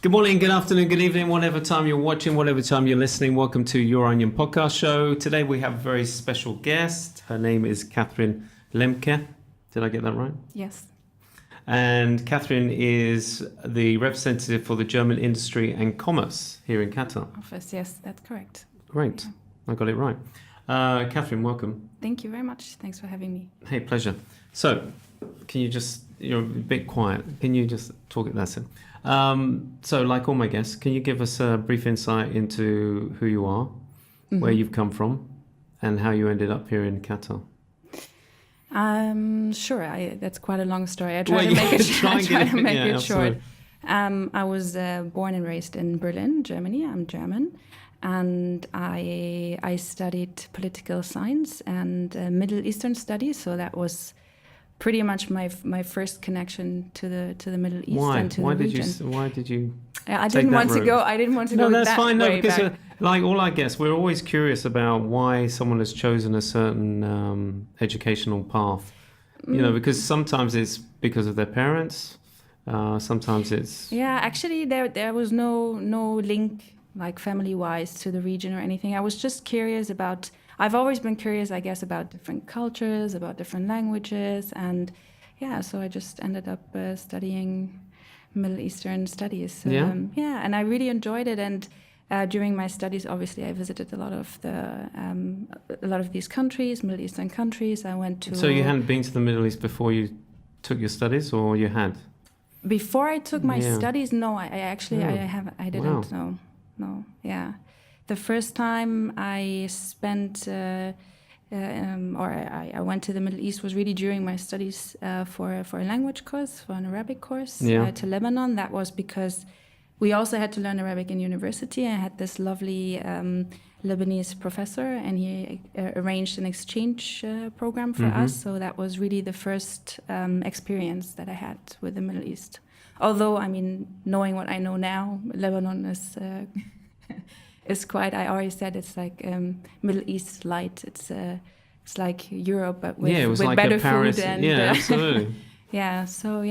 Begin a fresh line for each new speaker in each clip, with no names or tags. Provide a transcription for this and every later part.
Good morning, good afternoon, good evening, whatever time you're watching, whatever time you're listening. Welcome to Your Onion podcast show. Today we have a very special guest. Her name is Kathrin Lemke. Did I get that right?
Yes.
And Kathrin is the representative for the German Industry and Commerce here in Qatar.
Office, yes, that's correct.
Great.
Yeah.
I got it right. Kathrin, welcome.
Thank you very much. Thanks for having me.
Hey, pleasure. So, can you just, you're a bit quiet. Can you just talk it that in? So, like all my guests, can you give us a brief insight into who you are, where you've come from, and how you ended up here in Qatar?
Sure. That's quite a long story. I try to make it short. I was born and raised in Berlin, Germany. I'm German. And I studied political science and Middle Eastern studies. So that was pretty much my first connection to the Middle East and to the region.
Why did you?
I didn't want to go. I didn't want to go.
No, that's
that
fine. No,
way
because
back.
like all our guests, we're always curious about why someone has chosen a certain educational path. You know, because sometimes it's because of their parents. Sometimes it's
Actually, there was no link like family-wise to the region or anything. I was just curious about. I've always been curious, I guess, about different cultures, about different languages, and so I just ended up studying Middle Eastern studies. And I really enjoyed it. And during my studies, obviously, I visited a lot of these countries, Middle Eastern countries. I went to.
So you hadn't been to the Middle East before you took your studies, or you had?
Before I took my studies, no. I haven't. I didn't.
Wow.
No. Yeah. The first time I spent, I went to the Middle East was really during my studies for a language course, for an Arabic course to Lebanon. That was because we also had to learn Arabic in university. I had this lovely Lebanese professor, and he arranged an exchange program for us. So that was really the first experience that I had with the Middle East. Although, I mean, knowing what I know now, Lebanon is... It's quite. I already said it's like Middle East light. It's like Europe, but with
like
better
Paris,
food and
absolutely.
So.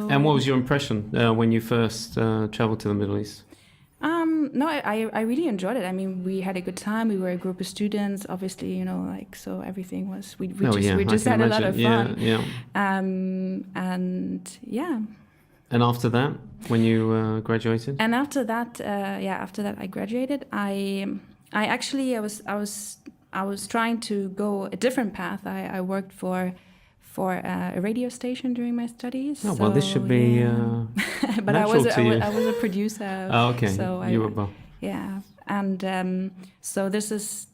And what was your impression when you first traveled to the Middle East?
No, I really enjoyed it. I mean, we had a good time. We were a group of students, obviously, so everything was. We just had a lot of fun.
And after that, when you graduated?
And after that, I graduated. I was trying to go a different path. I worked for a radio station during my studies.
Oh, well, this should be
but I was a producer.
Oh, okay.
So
you were.
Yeah, and so this is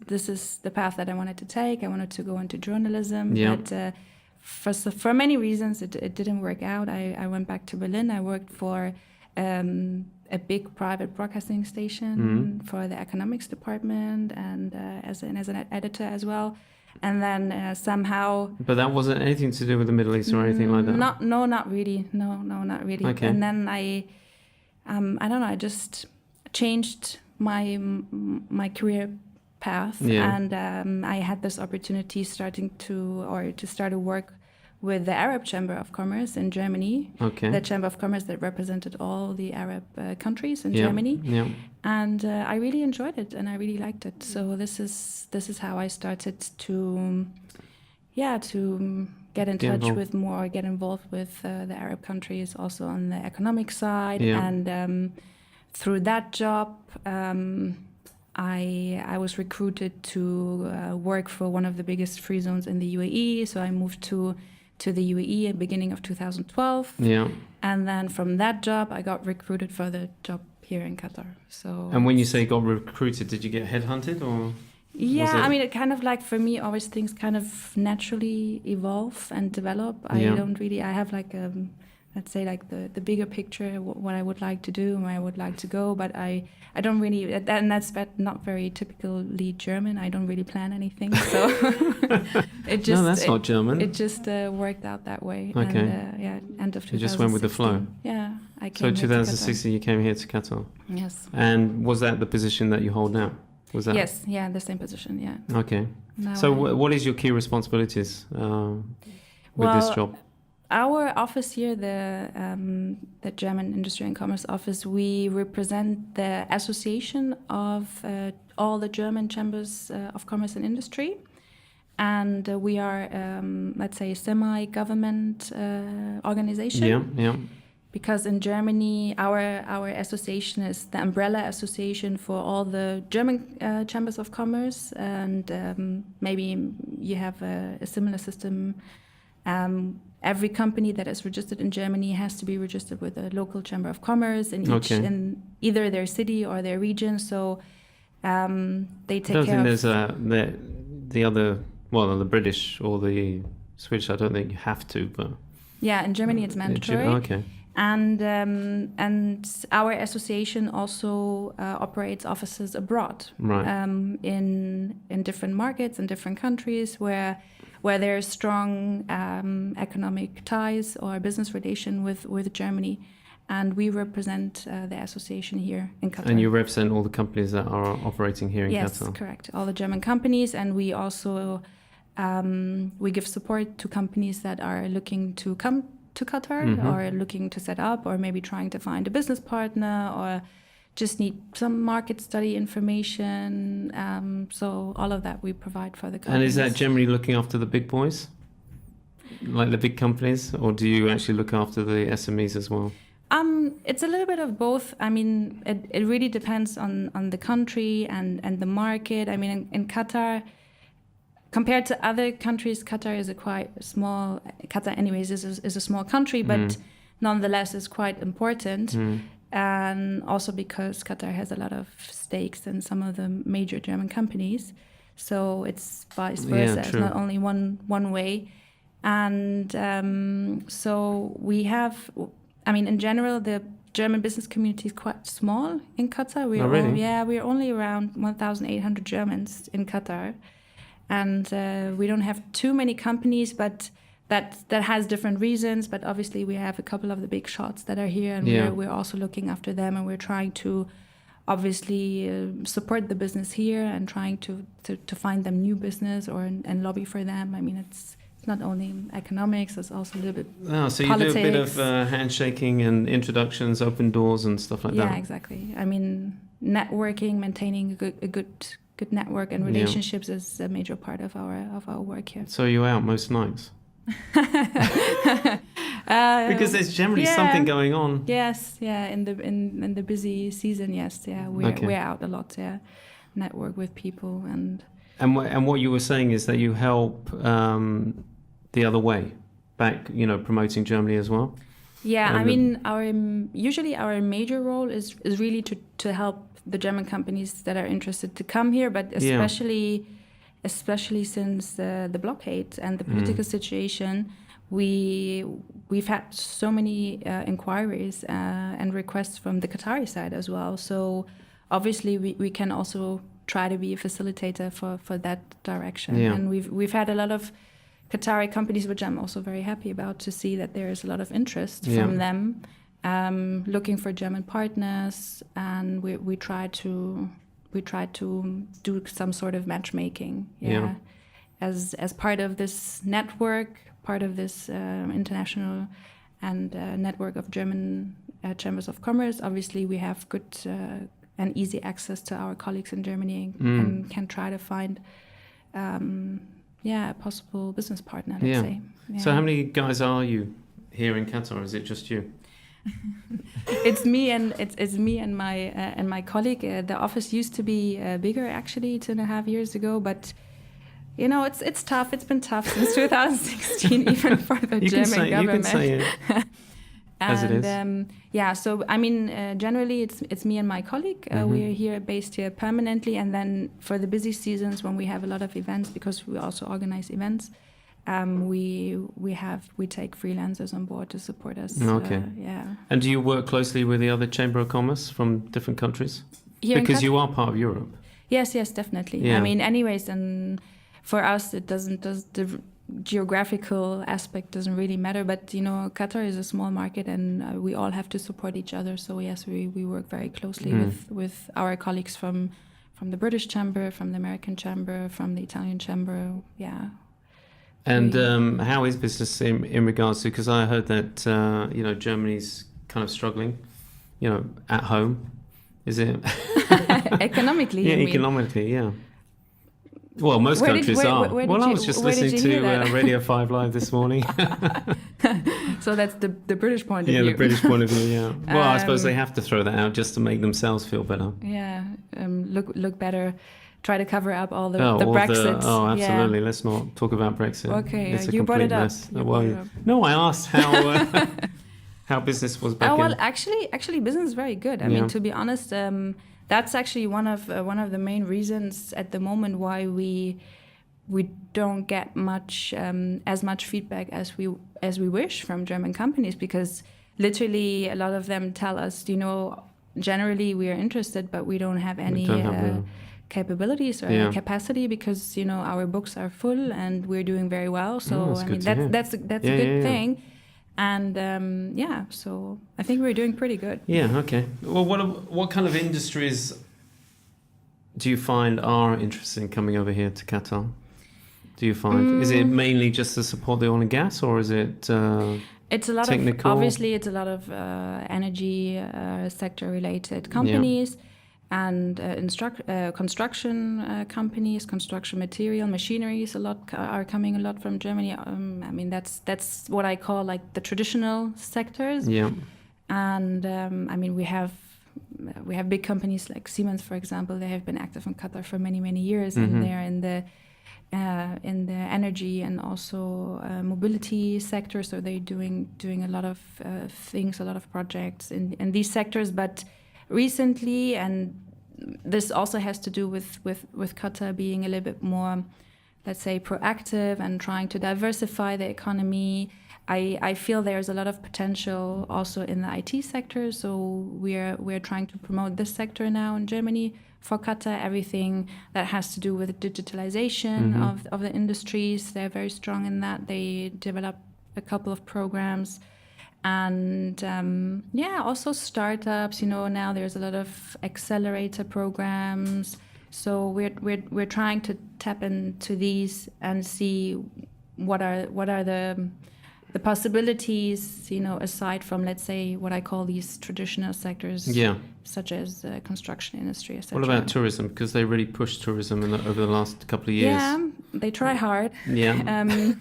the path that I wanted to take. I wanted to go into journalism, but. For many reasons, it didn't work out. I went back to Berlin. I worked for a big private broadcasting station for the economics department and as an editor as well. And then somehow...
But that wasn't anything to do with the Middle East or anything like that?
Not really. No, not really.
Okay.
And then I don't know, I just changed my career path, and I had this opportunity to start a work with the Arab Chamber of Commerce in Germany.
Okay.
The Chamber of Commerce that represented all the Arab countries in Germany. Yeah. And I really enjoyed it, and I really liked it. So this is how I started to get in touch with more, get involved with the Arab countries, also on the economic side, and through that job. I was recruited to work for one of the biggest free zones in the UAE. So I moved to the UAE at the beginning of 2012. Yeah. And then from that job, I got recruited for the job here in Qatar. So.
And when you say got recruited, did you get headhunted or?
Yeah, I mean, it kind of like for me, always things kind of naturally evolve and develop. I have like let's say like the bigger picture, what I would like to do, where I would like to go, but I don't really, and that's not very typically German. I don't really plan anything, so it just.
No, that's not German.
It just worked out that way.
Okay.
And, end of 2016.
You just went with the flow.
Yeah, I came.
So 2016, you came here to Qatar.
Yes.
And was that the position that you hold now? Was that?
Yes. Yeah, the same position. Yeah.
Okay. Now so what is your key responsibilities with this job?
our office here, the German Industry and Commerce Office, we represent the association of all the German chambers of commerce and industry. And we are, let's say, a semi-government organization.
Yeah, yeah.
Because in Germany, our association is the umbrella association for all the German chambers of commerce. And maybe you have a similar system. Every company that is registered in Germany has to be registered with a local chamber of commerce in each in either their city or their region. So they take care of.
I don't think there's the other, well, the British or the Swedish. I don't think you have to, but
yeah, in Germany it's mandatory.
Okay.
And our association also operates offices abroad,
right.
In different markets in different countries where there's strong economic ties or business relation with Germany. And we represent the association here in Qatar.
And you represent all the companies that are operating here in Qatar?
Yes, correct. All the German companies. And we also we give support to companies that are looking to come to Qatar or looking to set up or maybe trying to find a business partner or just need some market study information. So all of that we provide for the companies.
And is that generally looking after the big boys, like the big companies, or do you actually look after the SMEs as well?
It's a little bit of both. I mean, it really depends on the country and the market. I mean, in Qatar, compared to other countries, Qatar is Qatar anyways is a small country, but nonetheless is quite important. And also because Qatar has a lot of stakes in some of the major German companies. So it's vice versa.
Yeah,
it's not only one way. And so we have, I mean, in general, the German business community is quite small in Qatar. We're only around 1,800 Germans in Qatar. And we don't have too many companies, but that has different reasons. But obviously we have a couple of the big shots that are here, and we're also looking after them, and we're trying to obviously support the business here and trying to find them new business and lobby for them. I mean, it's not only economics, it's also a little bit
so
politics.
You do a bit of handshaking and introductions, open doors and stuff like that.
Yeah, exactly. I mean, networking, maintaining a good network and relationships is a major part of our work here.
So you're out most nights? Because there's generally something going on.
Yes, yeah. In the busy season, yes, yeah. We're out a lot, yeah. Network with people and
what you were saying is that you help the other way back, promoting Germany as well.
Yeah, I mean, usually our major role is really to help the German companies that are interested to come here, but especially since the blockade and the political situation, we've had so many inquiries and requests from the Qatari side as well. So obviously we can also try to be a facilitator for that direction. Yeah. And we've had a lot of Qatari companies, which I'm also very happy about, to see that there is a lot of interest from them. Looking for German partners, and we try to do some sort of matchmaking, as part of this network, part of this international and network of German chambers of commerce. Obviously, we have good and easy access to our colleagues in Germany and can try to find a possible business partner. Let's say. Yeah.
So, how many guys are you here in Qatar? Is it just you?
It's me and my colleague. The office used to be bigger, actually, 2.5 years ago, but it's tough. It's been tough since 2016, even for the German government.
You can say it as it is.
So I mean, generally it's me and my colleague. We're here based here permanently, and then for the busy seasons when we have a lot of events, because we also organize events. We take freelancers on board to support us.
Okay. And do you work closely with the other Chamber of Commerce from different countries? Because you are part of Europe.
Yes, definitely. Yeah. I mean, anyways, and for us, the geographical aspect doesn't really matter. But Qatar is a small market, and we all have to support each other. So yes, we work very closely with our colleagues from the British Chamber, from the American Chamber, from the Italian Chamber. Yeah.
And how is business in regards to, because I heard that, Germany's kind of struggling, at home. Is it?
Economically,
yeah,
you mean?
Economically, yeah. Well, most countries are. I was just listening to Radio 5 Live this morning.
So that's the British point of view.
Yeah, the British point of view, yeah. Well, I suppose they have to throw that out just to make themselves feel better.
Yeah, look better. Try to cover up all the Brexit.
Absolutely. Yeah. Let's not talk about Brexit.
Okay,
it's a
you brought it up.
No, I asked how business was back in.
Actually, business is very good. I mean, to be honest, that's actually one of the main reasons at the moment why we don't get as much feedback as we wish from German companies, because literally a lot of them tell us, generally we are interested, but we don't have any capabilities or capacity, because our books are full and we're doing very well. So that's a good thing. And so I think we're doing pretty good.
Yeah. Okay. Well, what kind of industries do you find are interesting coming over here to Qatar? Do you find is it mainly just to support the oil and gas, or is it?
It's a lot
technical?
Obviously it's a lot of energy sector related companies. Yeah. And construction companies, construction material, machineries, are coming a lot from Germany. I mean, that's what I call like the traditional sectors.
Yeah.
And I mean, we have big companies like Siemens, for example. They have been active in Qatar for many, many years, and they're in the energy and also mobility sector. So they're doing a lot of things, a lot of projects in these sectors, but recently, and this also has to do with Qatar being a little bit more, let's say, proactive and trying to diversify the economy. I feel there's a lot of potential also in the IT sector. So we're trying to promote this sector now in Germany for Qatar. Everything that has to do with digitalization of the industries, they're very strong in that. They develop a couple of programs. And also startups. Now there's a lot of accelerator programs. So we're trying to tap into these and see what are the possibilities. Aside from, let's say, what I call these traditional sectors, such as the construction industry, etc.
What about tourism? Because they really pushed tourism over the last couple of years.
Yeah, they try hard.
Yeah.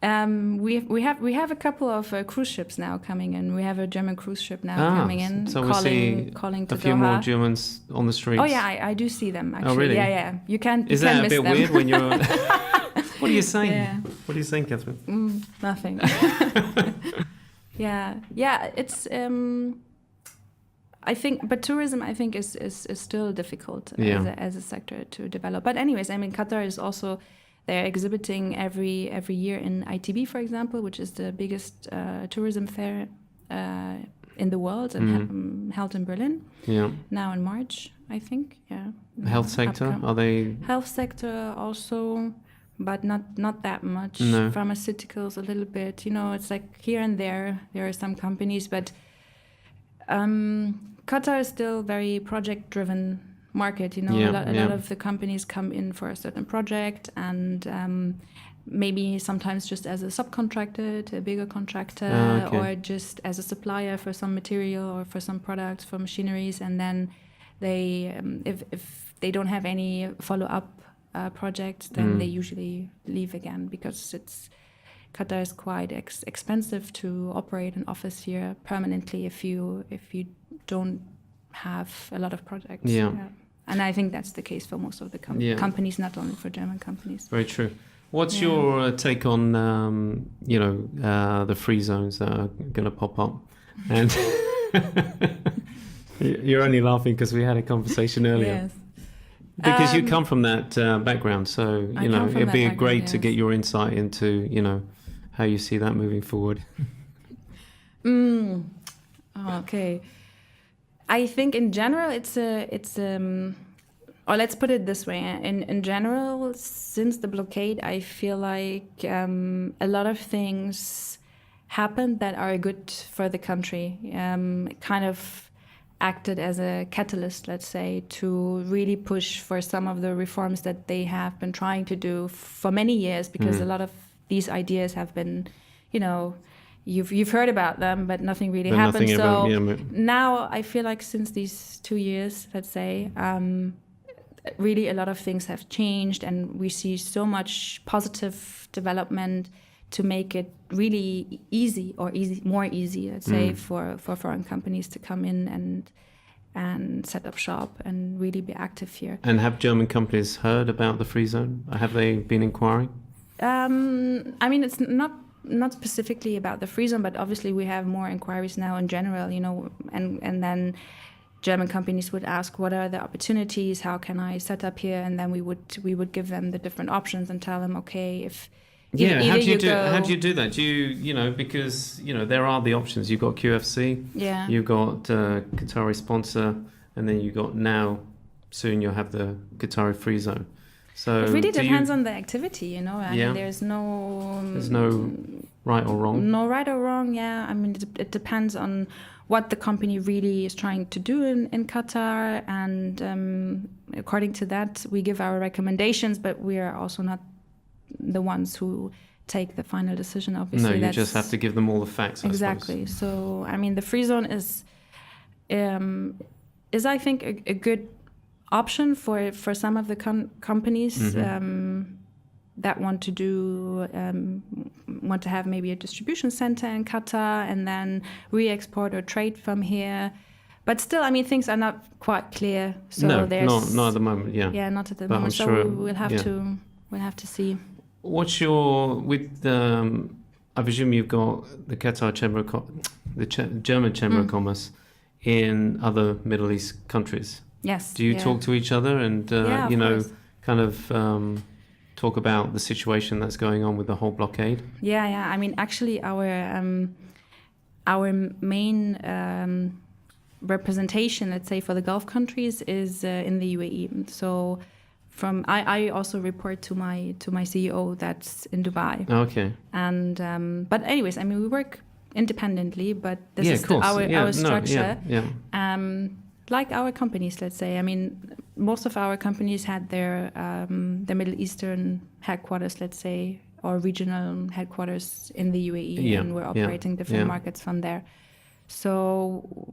We have a couple of cruise ships now coming in. We have a German cruise ship now coming in,
so
calling to
a few
Doha.
more Germans on the streets.
Oh yeah, I do see them actually.
Oh really?
Yeah. You can't.
Is that a bit weird when you're? What are you saying?
Yeah.
What are you saying, Kathrin?
Nothing. Yeah. It's. I think, but tourism, I think, is still difficult as a sector to develop. But anyways, I mean, Qatar is also. They're exhibiting every year in ITB, for example, which is the biggest tourism fair in the world, and held in Berlin. Yeah. Now in March, I think. Yeah.
Health sector, are they?
Health sector also, but not that much.
No.
Pharmaceuticals a little bit. It's like here and there are some companies, but Qatar is still very project-driven market. A lot of the companies come in for a certain project, and maybe sometimes just as a subcontractor to a bigger contractor, or just as a supplier for some material or for some products, for machineries, and then they if they don't have any follow-up projects, then they usually leave again, because Qatar is quite expensive to operate an office here permanently if you don't have a lot of projects. Yeah. And I think that's the case for most of the companies, not only for German companies.
Very true. What's your take on the free zones that are going to pop up? And you're only laughing because we had a conversation earlier. Yes. Because you come from that background, so it'd be great to get your insight into how you see that moving forward.
Okay. I think in general or let's put it this way. In general, since the blockade, I feel like a lot of things happened that are good for the country. Kind of acted as a catalyst, let's say, to really push for some of the reforms that they have been trying to do for many years, because a lot of these ideas have been, you've heard about them, but nothing really happened. Now I feel like since these 2 years, let's say, really a lot of things have changed, and we see so much positive development to make it really more easy, let's say, for foreign companies to come in and set up shop and really be active here.
And have German companies heard about the free zone? Have they been inquiring?
It's not specifically about the free zone, but obviously we have more inquiries now in general, and then German companies would ask, what are the opportunities? How can I set up here? And then we would give them the different options and tell them, okay, if
how do you do that? Do you because there are the options. You've got QFC, you've got Qatari sponsor, and then you've got soon you'll have the Qatari free zone. So
it really depends on the activity, I mean, there's no
right or wrong.
No right or wrong, yeah. I mean, it depends on what the company really is trying to do in Qatar, and according to that, we give our recommendations, but we are also not the ones who take the final decision, obviously.
No, you just have to give them all the facts,
exactly. So, I mean, the free zone is I think, a good option for some of the companies that want to have maybe a distribution center in Qatar and then re-export or trade from here. But still, I mean, things are not quite clear. So
not at the moment. Yeah.
Yeah, not at the moment. So we'll have to see.
What's your I presume you've got the Qatar Chamber German Chamber of Commerce in other Middle East countries.
Yes.
Do you talk to each other and kind of talk about the situation that's going on with the whole blockade?
Yeah. I mean, actually, our main representation, let's say, for the Gulf countries is in the UAE. So I also report to my CEO that's in Dubai.
Okay.
And but anyways, I mean, we work independently, but this is our structure. Like our companies, let's say. I mean, most of our companies had their Middle Eastern headquarters, let's say, or regional headquarters in the UAE, and we're operating different markets from there. So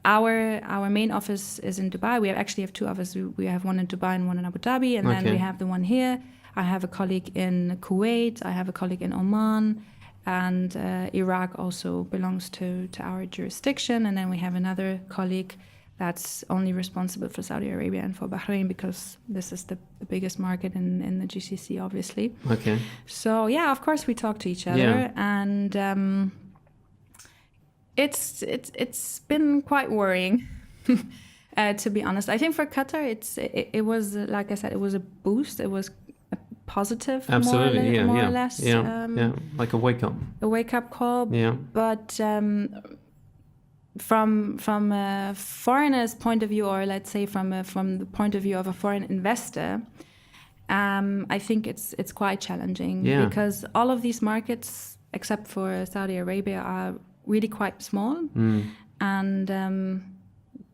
our main office is in Dubai. We actually have two offices. We have one in Dubai and one in Abu Dhabi, and then we have the one here. I have a colleague in Kuwait. I have a colleague in Oman, and Iraq also belongs to our jurisdiction. And then we have another colleague that's only responsible for Saudi Arabia and for Bahrain, because this is the biggest market in the GCC, obviously.
Okay.
So yeah, of course we talk to each other, and it's been quite worrying, to be honest. I think for Qatar, it was, like I said, it was a boost. It was a positive,
absolutely,
more or less.
Like a wake up.
A wake up call.
Yeah.
But from a foreigner's point of view, or let's say from the point of view of a foreign investor, I think it's quite challenging, because all of these markets, except for Saudi Arabia, are really quite small, and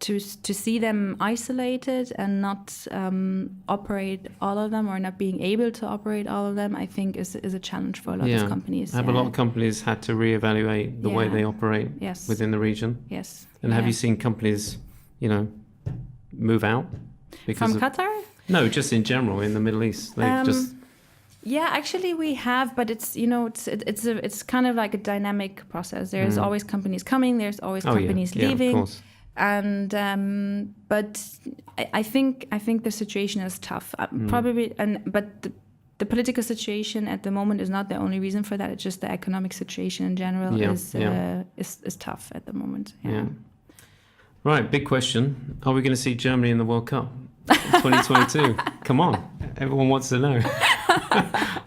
to see them isolated and not operate all of them, or not being able to operate all of them, I think is a challenge for a lot of companies.
Have a lot of companies had to reevaluate the way they operate within the region?
Yes.
And have you seen companies, move out?
From Qatar?
No, just in general in the Middle East.
Yeah, actually we have, but it's it's kind of like a dynamic process. There's always companies coming, there's always companies leaving.
Of course.
And but I think the situation is tough. But the political situation at the moment is not the only reason for that. It's just the economic situation in general is tough at the moment. Yeah.
Right, big question. Are we going to see Germany in the World Cup 2022? Come on, everyone wants to know.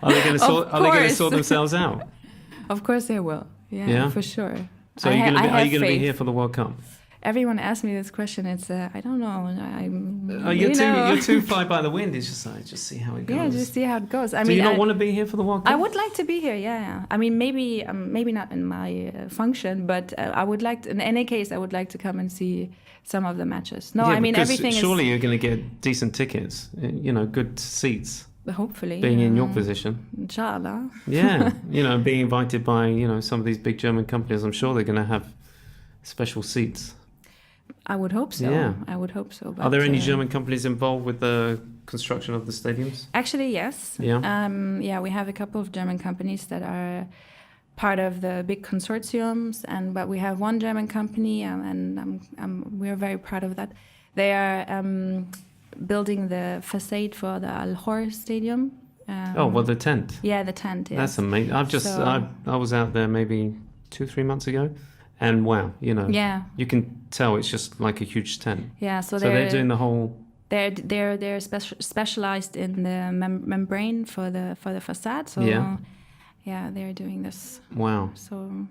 Are they going to sort themselves out?
Of course they will. Yeah, for sure.
So are you going to be here for the World Cup?
everyone asks me this question. It's I don't know.
You're too fly by the wind. It's just like, just see how it goes.
Yeah, just see how it goes.
Do you not want to be here for the World Cup?
I would like to be here. Yeah. I mean, maybe not in my function, but I would like to, in any case, I would like to come and see some of the matches. No, I mean everything.
Surely you're going to get decent tickets. Good seats.
Hopefully,
being in your position,
inshallah.
Yeah, being invited by some of these big German companies, I'm sure they're going to have special seats.
I would hope so.
Yeah,
I would hope so. But,
are there any German companies involved with the construction of the stadiums?
Actually, yes.
Yeah.
We have a couple of German companies that are part of the big consortiums, but we have one German company, and we're very proud of that. They are building the facade for the Al Khor Stadium.
The tent.
Yeah, the tent. Yes.
That's amazing. I was out there maybe 2-3 months ago, and wow,
Yeah.
you can tell it's just like a huge tent.
Yeah, so
they're doing the whole.
They're specialized in the membrane for the facade. So yeah, they're doing this.
Wow.
So.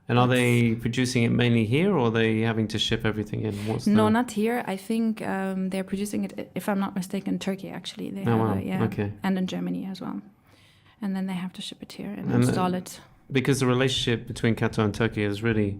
And are they producing it mainly here, or are they having to ship everything in?
No, not here. I think they're producing it, if I'm not mistaken, in Turkey, actually. They have
okay.
And in Germany as well. And then they have to ship it here and install it.
Because the relationship between Qatar and Turkey has really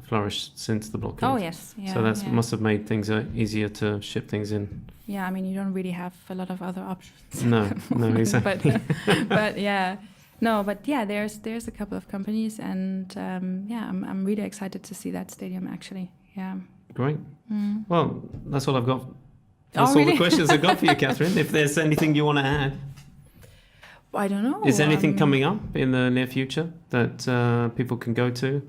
flourished since the blockade.
Oh, yes. Yeah,
so that must have made things easier to ship things in.
Yeah, I mean, you don't really have a lot of other options.
No, exactly.
but yeah. No, but yeah, there's a couple of companies, and I'm really excited to see that stadium actually. Yeah.
Great. Well, that's all I've got.
That's
all the questions I've got for you, Kathrin. If there's anything you want to add.
I don't know.
Is anything coming up in the near future that people can go to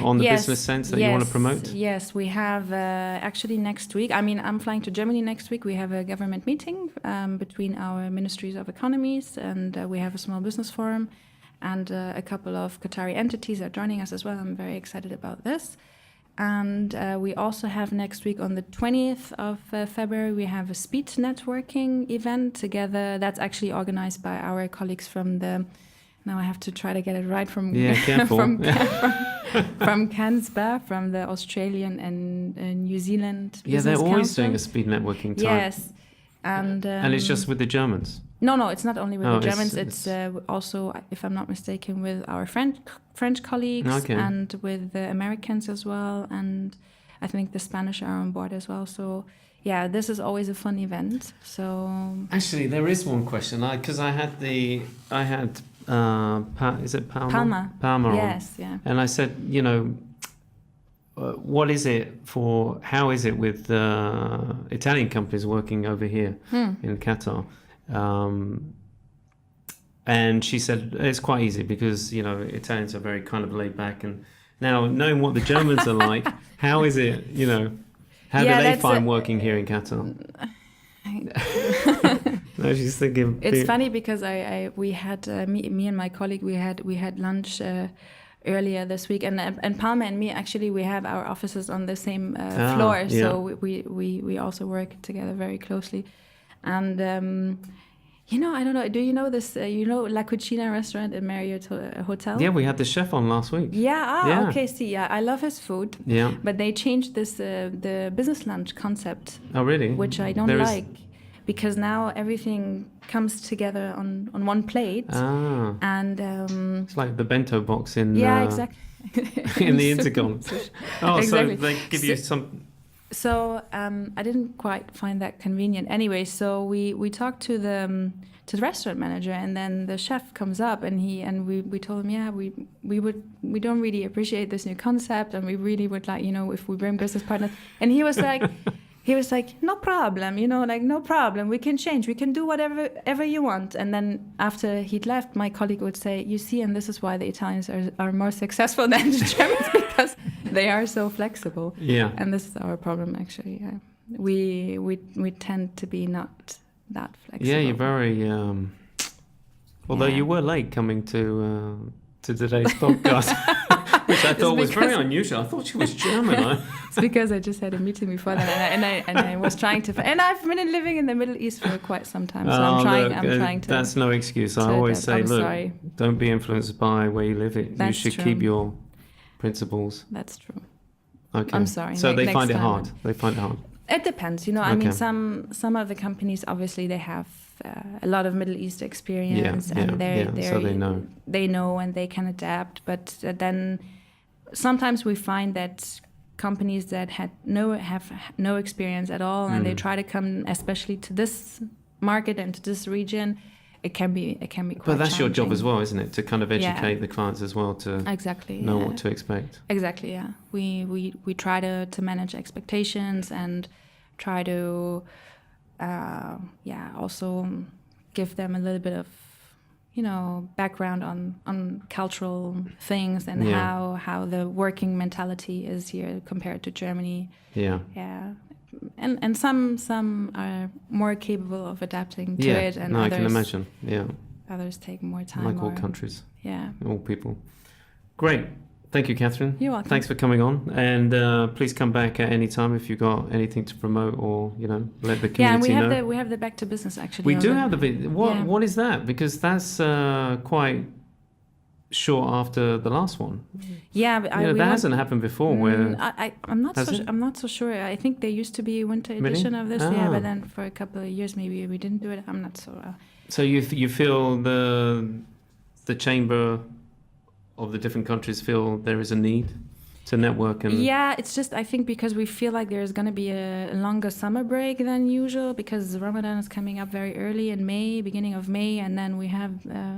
on the business sense that you want to promote?
Yes, we have actually next week. I mean, I'm flying to Germany next week. We have a government meeting between our ministries of economies, and we have a small business forum, and a couple of Qatari entities are joining us as well. I'm very excited about this. And we also have next week on the 20th of February, we have a speed networking event together. That's actually organized by our colleagues from now I have to try to get it right, from CANSBA, from the Australian and New Zealand Business
they're always
Council.
Doing a speed networking type.
Yes. And
it's just with the Germans?
No, it's not only with the Germans. It's also, if I'm not mistaken, with our French colleagues and with the Americans as well. And I think the Spanish are on board as well. So, yeah, this is always a fun event. So
actually, there is one question because I had is it Palma? Palma.
Yes, yeah.
And I said, what is it for? How is it with Italian companies working over here in Qatar? And she said it's quite easy because Italians are very kind of laid back. And now knowing what the Germans are like, how is it? How do they find working here in Qatar? No, she's thinking.
It's funny because we had me and my colleague we had lunch earlier this week, and Palma and me actually we have our offices on the same floor, so we also work together very closely, and I don't know. Do you know this? La Cucina restaurant in Marriott Hotel?
Yeah, we had the chef on last week.
Yeah. Okay. See, I love his food.
Yeah.
But they changed the business lunch concept.
Oh, really?
Which I don't like. Because now everything comes together on one plate.
Ah.
And
it's like the bento box in
exactly.
in the intercom. Oh,
exactly.
So they give you some.
So I didn't quite find that convenient. Anyway, so we talked to the restaurant manager, and then the chef comes up, and we told him, we don't really appreciate this new concept, and we really would like, if we bring business partners. And he was like. He was like, no problem, no problem. We can change. We can do whatever you want. And then after he'd left, my colleague would say, you see, and this is why the Italians are more successful than the Germans, because they are so flexible.
Yeah.
And this is our problem, actually. Yeah. We tend to be not that flexible.
Yeah, you're very... although you were late coming to today's podcast. Which I thought was very unusual. I thought she was German.
It's because I just had a meeting before that, and I was trying to. And I've been living in the Middle East for quite some time, so I'm trying to.
That's no excuse. I always say, don't be influenced by where you live. You should keep your principles.
That's true.
Okay.
I'm sorry.
So they find it
time.
hard. They find it hard.
It depends. You know, I mean, some of the companies, obviously, they have a lot of Middle East experience, and
so they know
and they can adapt. But then sometimes we find that companies that have no experience at all, and they try to come, especially to this market and to this region, it can be quite.
But that's your job as well, isn't it? To kind of educate the clients as well to know what to expect.
Exactly. Yeah. We try to manage expectations and try to also give them a little bit of background on cultural things and how the working mentality is here compared to Germany.
Yeah.
And some are more capable of adapting to it, and others,
I can imagine. Yeah.
Others take more time.
Like all countries.
Yeah.
All people. Great. Thank you, Kathrin.
You're welcome.
Thanks for coming on, and please come back at any time if you've got anything to promote or let the community know.
Yeah, we have the Back to Business actually.
We do have the what is that? Because that's quite short after the last one.
Yeah, but
that hasn't happened before. Where
I'm not so sure. I think there used to be a winter edition of this. Yeah, but then for a couple of years maybe we didn't do it. I'm not so.
So you feel the chamber of the different countries feel there is a need to network and
it's just I think because we feel like there's going to be a longer summer break than usual because Ramadan is coming up very early in May, beginning of May, and then we have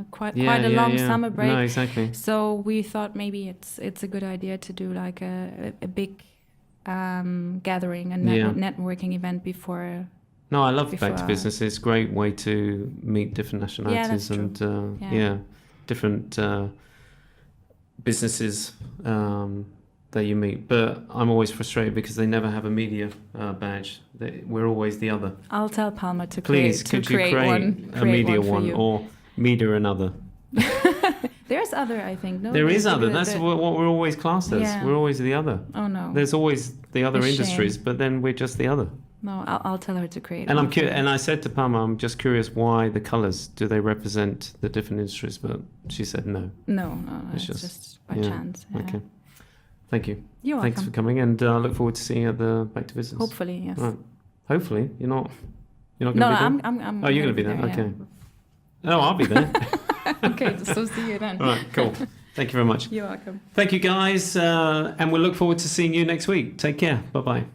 quite a long summer break.
No, exactly.
So we thought maybe it's a good idea to do like a big gathering and networking event before.
No, I love Back to Business. It's a great way to meet different nationalities and different businesses that you meet. But I'm always frustrated because they never have a media badge. We're always the other.
I'll tell Palmer to
create a media one or media another.
There's other, I think. No,
there is other. That's what we're always classed as.
Yeah.
We're always the other.
Oh no.
There's always the other industries, but then we're just the other.
No, I'll tell her to create.
And and I said to Palmer, I'm just curious why the colours, do they represent the different industries? But she said no.
No, it's just by chance. Yeah.
Okay. Thank you.
You're welcome.
Thanks for coming, and I look forward to seeing you at the Back to Business.
Hopefully, yes.
Right. Hopefully, you're not going to be there?
I'm
Oh, you're going to be there. Okay. Oh, I'll be there.
Okay, so see you then.
All right, cool. Thank you very much.
You're welcome.
Thank you, guys, and we'll look forward to seeing you next week. Take care. Bye-bye.